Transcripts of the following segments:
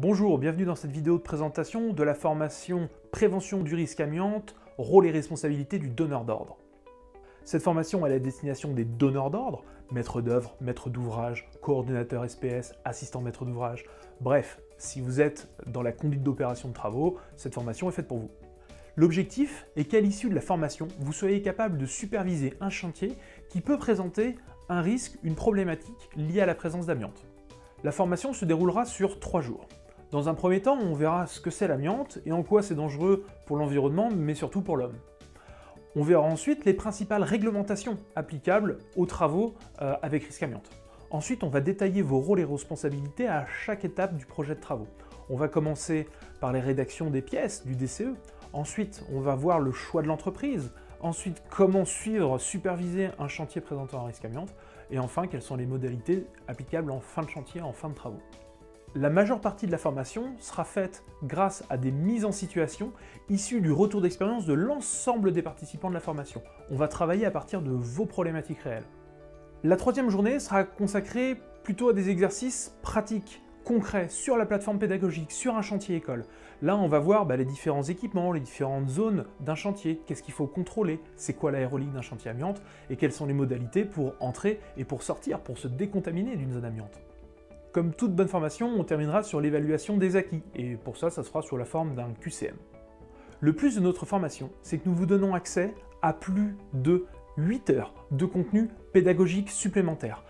Bonjour, bienvenue dans cette vidéo de présentation de la formation Prévention du risque amiante, rôle et responsabilité du donneur d'ordre. Cette formation est à la destination des donneurs d'ordre, maître d'œuvre, maître d'ouvrage, coordonnateur SPS, assistant maître d'ouvrage. Bref, si vous êtes dans la conduite d'opération de travaux, cette formation est faite pour vous. L'objectif est qu'à l'issue de la formation, vous soyez capable de superviser un chantier qui peut présenter un risque, une problématique liée à la présence d'amiante. La formation se déroulera sur 3 jours. Dans un premier temps, on verra ce que c'est l'amiante et en quoi c'est dangereux pour l'environnement, mais surtout pour l'homme. On verra ensuite les principales réglementations applicables aux travaux avec risque amiante. Ensuite, on va détailler vos rôles et responsabilités à chaque étape du projet de travaux. On va commencer par les rédactions des pièces, du DCE. Ensuite, on va voir le choix de l'entreprise. Ensuite, comment suivre, superviser un chantier présentant un risque amiante. Et enfin, quelles sont les modalités applicables en fin de chantier, en fin de travaux. La majeure partie de la formation sera faite grâce à des mises en situation issues du retour d'expérience de l'ensemble des participants de la formation. On va travailler à partir de vos problématiques réelles. La troisième journée sera consacrée plutôt à des exercices pratiques, concrets, sur la plateforme pédagogique, sur un chantier école. Là, on va voir les différents équipements, les différentes zones d'un chantier, qu'est-ce qu'il faut contrôler, c'est quoi l'aérolique d'un chantier amiante, et quelles sont les modalités pour entrer et pour sortir, pour se décontaminer d'une zone amiante. Comme toute bonne formation, on terminera sur l'évaluation des acquis, et pour ça, ça sera sous la forme d'un QCM. Le plus de notre formation, c'est que nous vous donnons accès à plus de 8 heures de contenu pédagogique supplémentaire.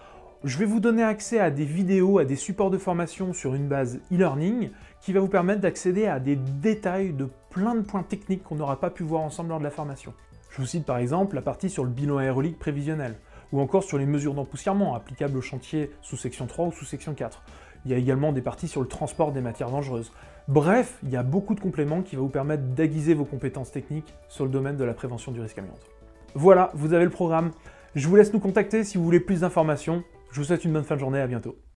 Je vais vous donner accès à des vidéos, à des supports de formation sur une base e-learning qui va vous permettre d'accéder à des détails de plein de points techniques qu'on n'aura pas pu voir ensemble lors de la formation. Je vous cite par exemple la partie sur le bilan aérolique prévisionnel, ou encore sur les mesures d'empoussièrement applicables au chantier sous section 3 ou sous section 4. Il y a également des parties sur le transport des matières dangereuses. Bref, il y a beaucoup de compléments qui vont vous permettre d'aiguiser vos compétences techniques sur le domaine de la prévention du risque amiante. Voilà, vous avez le programme. Je vous laisse nous contacter si vous voulez plus d'informations. Je vous souhaite une bonne fin de journée, à bientôt.